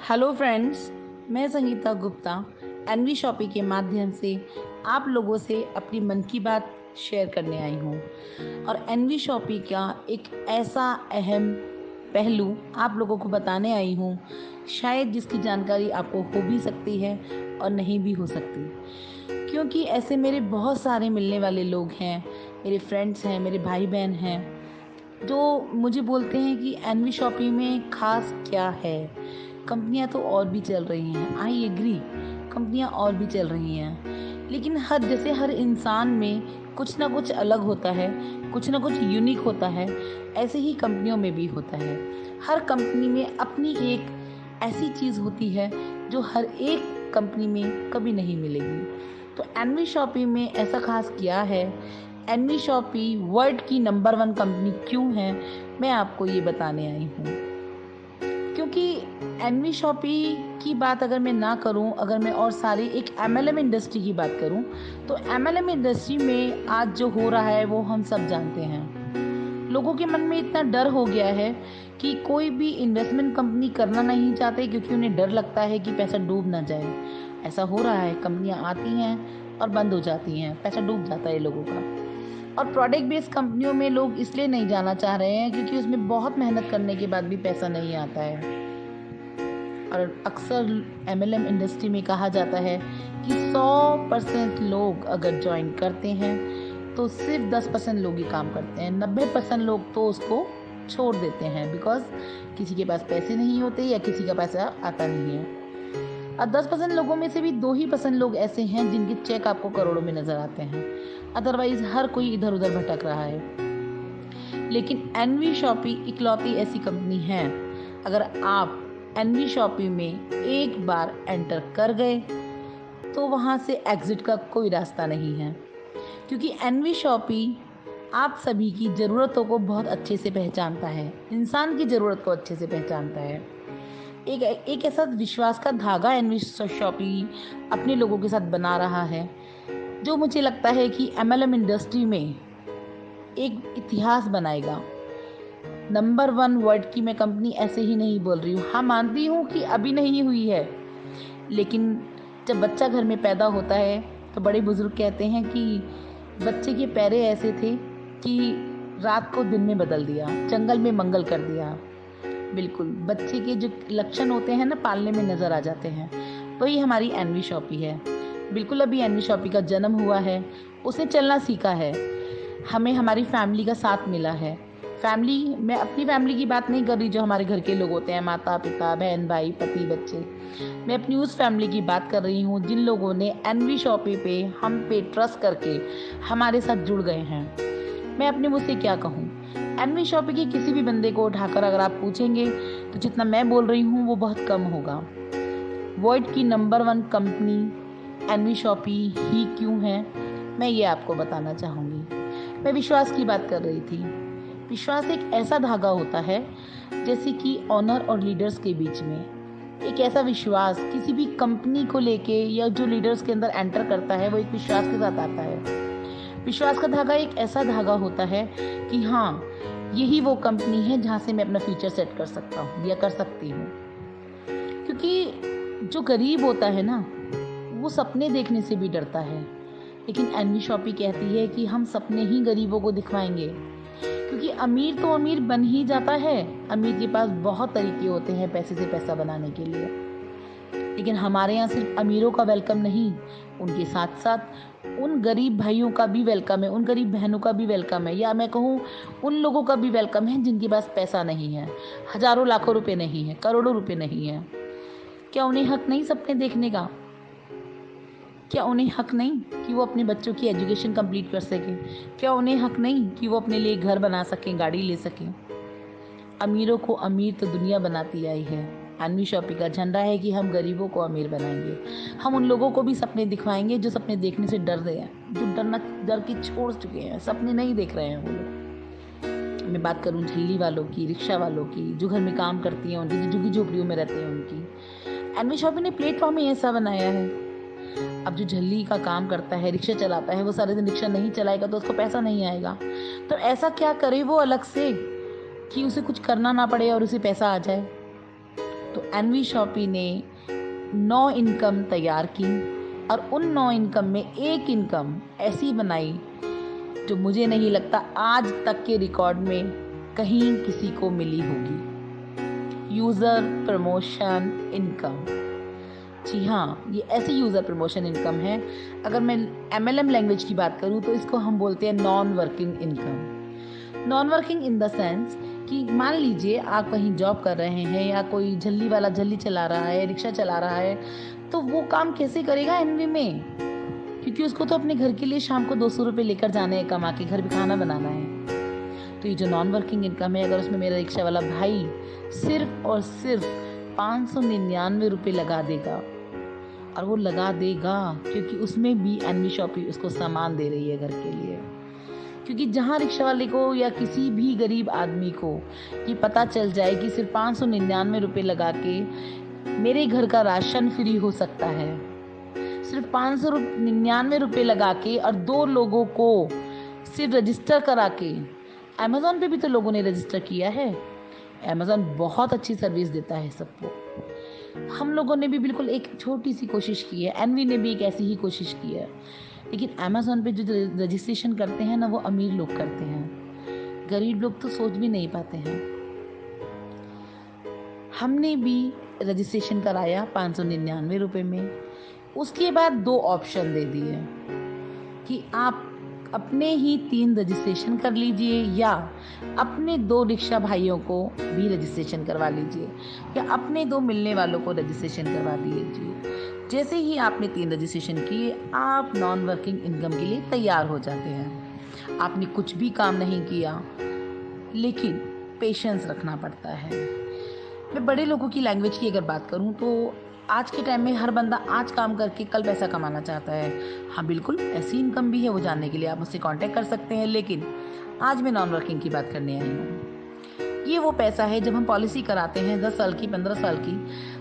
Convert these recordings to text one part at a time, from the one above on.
Hello friends, मैं Sangeeta Gupta N V shoppe के माध्यम से आप लोगों से अपनी मन की बात शेयर करने आई हूँ। और एनवी शॉपी का एक ऐसा अहम पहलू आप लोगों को बताने आई हूँ, शायद जिसकी जानकारी आपको हो भी सकती है और नहीं भी हो सकती, क्योंकि ऐसे मेरे बहुत सारे मिलने वाले लोग हैं, मेरे फ्रेंड्स हैं, मेरे भाई बहन हैं, जो मुझे बोलते हैं कि एनवी शॉपी में ख़ास क्या है। कंपनियां तो और भी चल रही हैं, आई एग्री, कंपनियां और भी चल रही हैं, लेकिन हर इंसान में कुछ ना कुछ अलग होता है, कुछ ना कुछ यूनिक होता है। ऐसे ही कंपनियों में भी होता है। हर कंपनी में अपनी एक ऐसी चीज़ होती है जो हर एक कंपनी में कभी नहीं मिलेगी। तो एनवी शॉपी में ऐसा खास क्या है, एनवी शॉपी वर्ल्ड की नंबर 1 कंपनी क्यों है, मैं आपको ये बताने आई हूँ। क्योंकि एनवी शॉपी की बात अगर मैं ना करूं, अगर मैं और सारी एक एमएलएम इंडस्ट्री की बात करूं, तो एमएलएम इंडस्ट्री में आज जो हो रहा है वो हम सब जानते हैं। लोगों के मन में इतना डर हो गया है कि कोई भी इन्वेस्टमेंट कंपनी करना नहीं चाहते, क्योंकि उन्हें डर लगता है कि पैसा डूब ना जाए। ऐसा हो रहा है, कंपनियां आती हैं और बंद हो जाती हैं, पैसा डूब जाता है लोगों का। और प्रोडक्ट बेस्ड कंपनियों में लोग इसलिए नहीं जाना चाह रहे हैं क्योंकि उसमें बहुत मेहनत करने के बाद भी पैसा नहीं आता है। और अक्सर एमएलएम इंडस्ट्री में कहा जाता है कि 100% लोग अगर ज्वाइन करते हैं तो सिर्फ 10% लोग ही काम करते हैं, 90% लोग तो उसको छोड़ देते हैं, बिकॉज किसी के पास पैसे नहीं होते या किसी का पैसा आता नहीं है। और 10% लोगों में से भी 2% लोग ऐसे हैं जिनके चेक आपको करोड़ों में नजर आते हैं, अदरवाइज हर कोई इधर उधर भटक रहा है। लेकिन एनवी शॉपी इकलौती ऐसी कंपनी है, अगर आप एनवी शॉपी में एक बार एंटर कर गए तो वहाँ से एग्ज़िट का कोई रास्ता नहीं है। क्योंकि एनवी शॉपी आप सभी की ज़रूरतों को बहुत अच्छे से पहचानता है, इंसान की ज़रूरत को अच्छे से पहचानता है। एक ऐसा विश्वास का धागा एनवी शॉपी अपने लोगों के साथ बना रहा है, जो मुझे लगता है कि एमएलएम इंडस्ट्री में एक इतिहास बनाएगा। नंबर 1 वर्ल्ड की मैं कंपनी ऐसे ही नहीं बोल रही हूँ। हाँ, मानती हूँ कि अभी नहीं हुई है, लेकिन जब बच्चा घर में पैदा होता है तो बड़े बुजुर्ग कहते हैं कि बच्चे के पैरे ऐसे थे कि रात को दिन में बदल दिया, जंगल में मंगल कर दिया। बिल्कुल, बच्चे के जो लक्षण होते हैं ना, पालने में नज़र आ जाते हैं। वही हमारी एनवी शॉपी है। बिल्कुल, अभी एनवी शॉपी का जन्म हुआ है, उसने चलना सीखा है, हमें हमारी फैमिली का साथ मिला है। फैमिली, मैं अपनी फैमिली की बात नहीं कर रही जो हमारे घर के लोग होते हैं, माता पिता, बहन भाई, पति, बच्चे। मैं अपनी उस फैमिली की बात कर रही हूँ जिन लोगों ने एनवी शॉपी पे हम पे ट्रस्ट करके हमारे साथ जुड़ गए हैं। मैं अपने मुँह से क्या कहूँ, एनवी शॉपी की किसी भी बंदे को उठाकर अगर आप पूछेंगे तो जितना मैं बोल रही हूँ वो बहुत कम होगा। वर्ल्ड की नंबर 1 कंपनी एनवी शॉपी ही क्यों है, मैं ये आपको बताना चाहूँगी। मैं विश्वास की बात कर रही थी। विश्वास एक ऐसा धागा होता है, जैसे कि ऑनर और लीडर्स के बीच में एक ऐसा विश्वास किसी भी कंपनी को लेके, या जो लीडर्स के अंदर एंटर करता है वो एक विश्वास के साथ आता है। विश्वास का धागा एक ऐसा धागा होता है कि हाँ, यही वो कंपनी है जहाँ से मैं अपना फ्यूचर सेट कर सकता हूँ या कर सकती हूँ। क्योंकि जो गरीब होता है ना, वो सपने देखने से भी डरता है, लेकिन एनवी शॉपी कहती है कि हम सपने ही गरीबों को दिखवाएंगे। क्योंकि अमीर तो अमीर बन ही जाता है, अमीर के पास बहुत तरीके होते हैं पैसे से पैसा बनाने के लिए, लेकिन हमारे यहाँ सिर्फ अमीरों का वेलकम नहीं, उनके साथ साथ उन गरीब भाइयों का भी वेलकम है, उन गरीब बहनों का भी वेलकम है, या मैं कहूँ उन लोगों का भी वेलकम है जिनके पास पैसा नहीं है, हजारों लाखों रुपए नहीं है, करोड़ों रुपए नहीं है। क्या उन्हें हक नहीं सपने देखने का? क्या उन्हें हक नहीं कि वो अपने बच्चों की एजुकेशन कंप्लीट कर सकें? क्या उन्हें हक नहीं कि वो अपने लिए घर बना सकें, गाड़ी ले सकें? अमीरों को अमीर तो दुनिया बनाती आई है। एनवी शॉपी का झंडा है कि हम गरीबों को अमीर बनाएंगे। हम उन लोगों को भी सपने दिखवाएंगे जो सपने देखने से डर रहे हैं, जो डर के छोड़ चुके हैं, सपने नहीं देख रहे हैं वो लोग। मैं बात करूँ झल्ली वालों की, रिक्शा वालों की, जो घर में काम करती हैं उनकी, जो झुग्गी झोपड़ियों में रहते हैं उनकी। एनवी शॉपी ने प्लेटफॉर्म ही ऐसा बनाया है। अब जो झल्ली का काम करता है, रिक्शा चलाता है, वो सारे दिन रिक्शा नहीं चलाएगा तो उसको पैसा नहीं आएगा। तो ऐसा क्या करे वो अलग से कि उसे कुछ करना ना पड़े और उसे पैसा आ जाए? तो एनवी शॉपी ने 9 इनकम तैयार की और उन 9 इनकम में एक इनकम ऐसी बनाई जो मुझे नहीं लगता आज तक के रिकॉर्ड में कहीं किसी को मिली होगी। User promotion income. जी हाँ, ये ऐसी यूज़र प्रमोशन इनकम है। अगर मैं MLM लैंग्वेज की बात करूँ तो इसको हम बोलते हैं non working income. Non working in the sense कि मान लीजिए आप कहीं जॉब कर रहे हैं या कोई झल्ली वाला झल्ली चला रहा है, रिक्शा चला रहा है, तो वो काम कैसे करेगा एनवी में? क्योंकि उसको तो अपने घर के लिए शाम को 200 रुपये लेकर जाने हैं, कमा के घर पे खाना बनाना है। तो ये जो नॉन वर्किंग इनकम है, अगर उसमें मेरा रिक्शा वाला भाई सिर्फ और सिर्फ 599 रुपये लगा देगा, और वो लगा देगा क्योंकि उसमें भी एनवी शॉपी उसको सामान दे रही है घर के लिए। क्योंकि जहाँ रिक्शा वाले को या किसी भी गरीब आदमी को ये पता चल जाए कि सिर्फ 599 रुपये लगा के मेरे घर का राशन फ्री हो सकता है, सिर्फ 599 रुपये लगा के और 2 लोगों को सिर्फ रजिस्टर करा के। अमेज़ॉन पे भी तो लोगों ने रजिस्टर किया है। अमेज़ॉन बहुत अच्छी सर्विस देता है सबको। हम लोगों ने भी बिल्कुल एक छोटी सी कोशिश की है, एनवी ने भी एक ऐसी ही कोशिश की है, लेकिन अमेज़ॉन पे जो रजिस्ट्रेशन करते हैं ना, वो अमीर लोग करते हैं, गरीब लोग तो सोच भी नहीं पाते हैं। हमने भी रजिस्ट्रेशन कराया 599 रुपये में। उसके बाद 2 ऑप्शन दे दिए कि आप अपने ही 3 रजिस्ट्रेशन कर लीजिए या अपने 2 रिक्शा भाइयों को भी रजिस्ट्रेशन करवा लीजिए या अपने 2 मिलने वालों को रजिस्ट्रेशन करवा दीजिए। जैसे ही आपने 3 रजिस्ट्रेशन किए, आप नॉन वर्किंग इनकम के लिए तैयार हो जाते हैं। आपने कुछ भी काम नहीं किया, लेकिन पेशेंस रखना पड़ता है। मैं बड़े लोगों की लैंग्वेज की अगर बात करूं तो आज के टाइम में हर बंदा आज काम करके कल पैसा कमाना चाहता है। हाँ बिल्कुल, ऐसी इनकम भी है, वो जानने के लिए आप मुझसे कांटेक्ट कर सकते हैं। लेकिन आज मैं नॉन वर्किंग की बात करने आई हूँ। ये वो पैसा है जब हम पॉलिसी कराते हैं 10 साल की, 15 साल की,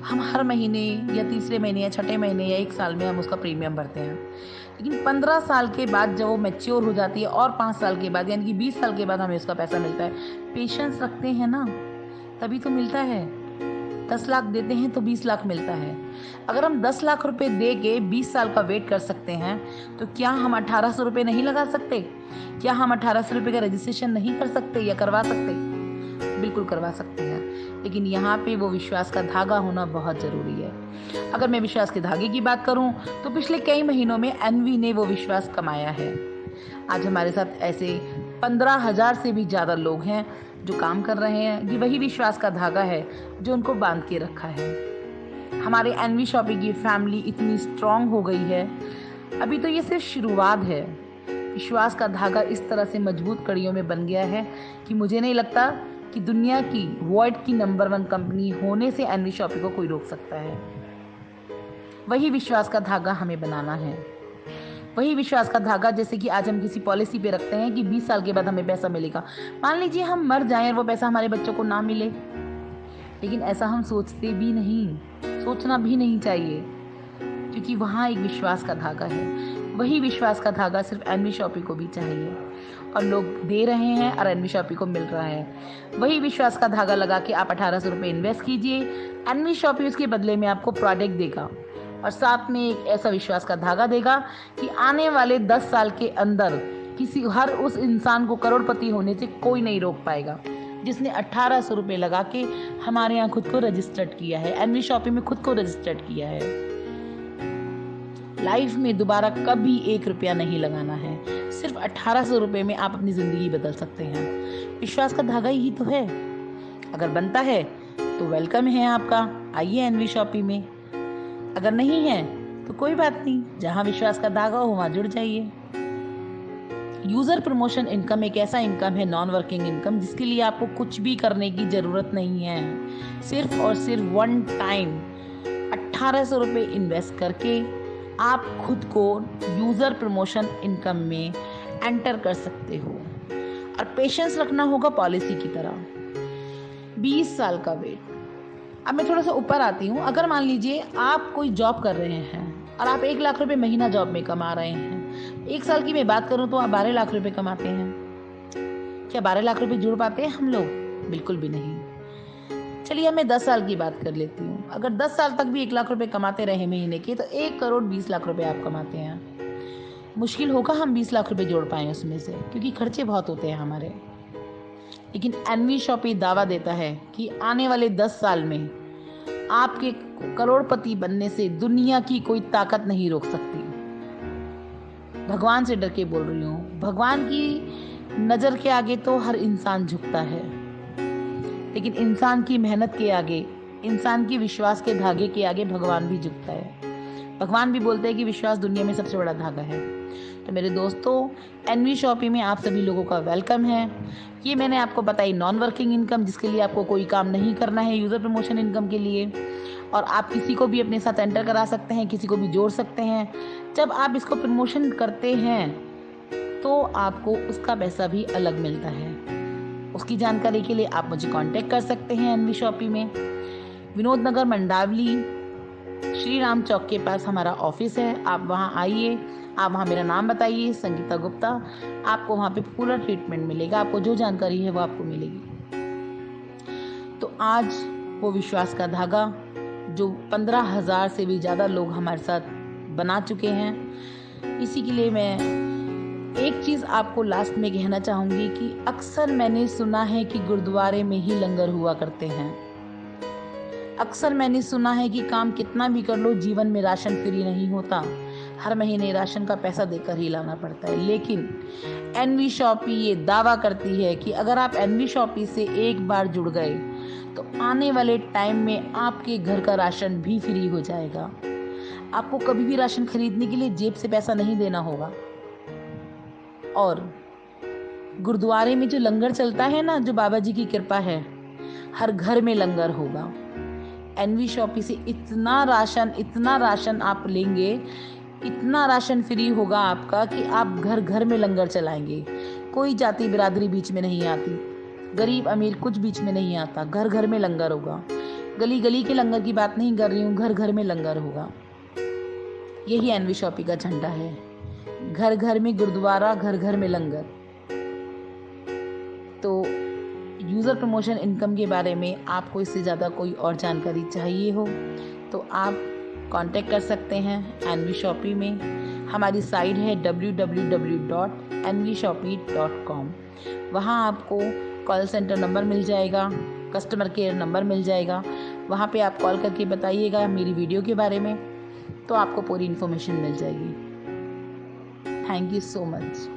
हम हर महीने या तीसरे महीने या छठे महीने या 1 साल में हम उसका प्रीमियम भरते हैं। लेकिन 15 साल के बाद जब वो मैच्योर हो जाती है और 5 साल के बाद यानी कि 20 साल के बाद हमें उसका पैसा मिलता है। पेशेंस रखते हैं ना, तभी तो मिलता है। 10 लाख देते हैं तो 20 लाख मिलता है। अगर हम 10 लाख रुपए दे के 20 साल का वेट कर सकते हैं, तो क्या हम 1800 रुपये नहीं लगा सकते? क्या हम 1800 रुपये का रजिस्ट्रेशन नहीं कर सकते या करवा सकते? बिल्कुल करवा सकते हैं। लेकिन यहाँ पे वो विश्वास का धागा होना बहुत ज़रूरी है। अगर मैं विश्वास के धागे की बात करूँ तो पिछले कई महीनों में एनवी ने वो विश्वास कमाया है। आज हमारे साथ ऐसे 15,000 से भी ज़्यादा लोग हैं जो काम कर रहे हैं। ये वही विश्वास का धागा है जो उनको बांध के रखा है। हमारे एनवी शॉपी की फैमिली इतनी स्ट्रांग हो गई है। अभी तो ये सिर्फ शुरुआत है। विश्वास का धागा इस तरह से मजबूत कड़ियों में बन गया है कि मुझे नहीं लगता कि दुनिया की वर्ल्ड की नंबर 1 कंपनी होने से एनवी शॉपी को कोई रोक सकता है। वही विश्वास का धागा हमें बनाना है। वही विश्वास का धागा जैसे कि आज हम किसी पॉलिसी पे रखते हैं कि 20 साल के बाद हमें पैसा मिलेगा। मान लीजिए हम मर जाएं और वो पैसा हमारे बच्चों को ना मिले, लेकिन ऐसा हम सोचते भी नहीं, सोचना भी नहीं चाहिए, क्योंकि वहाँ एक विश्वास का धागा है। वही विश्वास का धागा सिर्फ एनवी शॉपी को भी चाहिए और लोग दे रहे हैं और एनवी शॉपी को मिल रहा है। वही विश्वास का धागा लगा के आप 1800 रुपये इन्वेस्ट कीजिए, एनवी शॉपी उसके बदले में आपको प्रोडक्ट देगा और साथ में एक ऐसा विश्वास का धागा देगा कि आने वाले 10 साल के अंदर हर उस इंसान को करोड़पति होने से कोई नहीं रोक पाएगा जिसने 1800 रुपये लगा के हमारे यहाँ खुद को रजिस्टर्ड किया है, एनवी शॉपी में खुद को रजिस्टर्ड किया है। लाइफ में दोबारा कभी 1 रुपया नहीं लगाना है। सिर्फ 1800 रुपये में आप अपनी ज़िंदगी बदल सकते हैं। विश्वास का धागा ही तो है। अगर बनता है तो वेलकम है आपका, आइए एनवी शॉपी में। अगर नहीं है तो कोई बात नहीं, जहाँ विश्वास का धागा हो वहाँ जुड़ जाइए। यूज़र प्रमोशन इनकम एक ऐसा इनकम है, नॉन वर्किंग इनकम, जिसके लिए आपको कुछ भी करने की ज़रूरत नहीं है। सिर्फ और सिर्फ 1 टाइम 1800 रुपये इन्वेस्ट करके आप खुद को यूज़र प्रमोशन इनकम में एंटर कर सकते हो। और पेशेंस रखना होगा पॉलिसी की तरह। 20 साल का वेट। अब मैं थोड़ा सा ऊपर आती हूँ। अगर मान लीजिए आप कोई जॉब कर रहे हैं और आप 1 लाख रुपए महीना जॉब में कमा रहे हैं, 1 साल की मैं बात करूँ तो आप 12 लाख रुपए कमाते हैं। क्या 12 लाख रुपए जुड़ पाते हैं हम लोग? बिल्कुल भी नहीं। चलिए मैं 10 साल की बात कर लेती हूँ। अगर 10 साल तक भी 1 लाख रुपए कमाते रहे महीने के, तो 1 करोड़ 20 लाख रुपए आप कमाते हैं। मुश्किल होगा हम 20 लाख रुपए जोड़ पाएँ उसमें से, क्योंकि खर्चे बहुत होते हैं हमारे। लेकिन एनवी शॉपी दावा देता है कि आने वाले 10 साल में आपके करोड़पति बनने से दुनिया की कोई ताकत नहीं रोक सकती। भगवान से डर के बोल रही हूँ। भगवान की नज़र के आगे तो हर इंसान झुकता है, लेकिन इंसान की मेहनत के आगे, इंसान की विश्वास के धागे के आगे भगवान भी झुकता है। भगवान भी बोलते हैं कि विश्वास दुनिया में सबसे बड़ा धागा है। तो मेरे दोस्तों, एनवी शॉपी में आप सभी लोगों का वेलकम है। ये मैंने आपको बताई नॉन वर्किंग इनकम, जिसके लिए आपको कोई काम नहीं करना है, यूज़र प्रमोशन इनकम के लिए। और आप किसी को भी अपने साथ एंटर करा सकते हैं, किसी को भी जोड़ सकते हैं। जब आप इसको प्रमोशन करते हैं तो आपको उसका पैसा भी अलग मिलता है। उसकी जानकारी के लिए आप मुझे कांटेक्ट कर सकते हैं एनवी शॉपी में। विनोद नगर मंडावली श्री राम चौक के पास हमारा ऑफिस है। आप वहाँ आइए, आप वहाँ मेरा नाम बताइए, संगीता गुप्ता। आपको वहाँ पे पूरा ट्रीटमेंट मिलेगा, आपको जो जानकारी है वो आपको मिलेगी। तो आज वो विश्वास का धागा जो 15,000 से भी ज़्यादा लोग हमारे साथ बना चुके हैं, इसी के लिए मैं एक चीज़ आपको लास्ट में कहना चाहूँगी कि अक्सर मैंने सुना है कि गुरुद्वारे में ही लंगर हुआ करते हैं। अक्सर मैंने सुना है कि काम कितना भी कर लो, जीवन में राशन फ्री नहीं होता, हर महीने राशन का पैसा देकर ही लाना पड़ता है। लेकिन एनवी शॉपी ये दावा करती है कि अगर आप एनवी शॉपी से एक बार जुड़ गए तो आने वाले टाइम में आपके घर का राशन भी फ्री हो जाएगा। आपको कभी भी राशन खरीदने के लिए जेब से पैसा नहीं देना होगा। और गुरुद्वारे में जो लंगर चलता है ना, जो बाबा जी की कृपा है, हर घर में लंगर होगा। एनवी शॉपी से इतना राशन आप लेंगे, इतना राशन फ्री होगा आपका कि आप घर घर में लंगर चलाएंगे। कोई जाति बिरादरी बीच में नहीं आती, गरीब अमीर कुछ बीच में नहीं आता, घर घर में लंगर होगा। गली गली के लंगर की बात नहीं कर रही हूँ, घर घर में लंगर होगा। यही एनवी शॉपी का झंडा है, घर घर में गुरुद्वारा, घर घर में लंगर। तो यूज़र प्रमोशन इनकम के बारे में आपको इससे ज़्यादा कोई और जानकारी चाहिए हो तो आप कांटेक्ट कर सकते हैं एनवी शॉपी में। हमारी साइट है www.nvshopee.com। वहाँ आपको कॉल सेंटर नंबर मिल जाएगा, कस्टमर केयर नंबर मिल जाएगा। वहाँ पे आप कॉल करके बताइएगा मेरी वीडियो के बारे में, तो आपको पूरी इन्फॉर्मेशन मिल जाएगी। Thank you so much.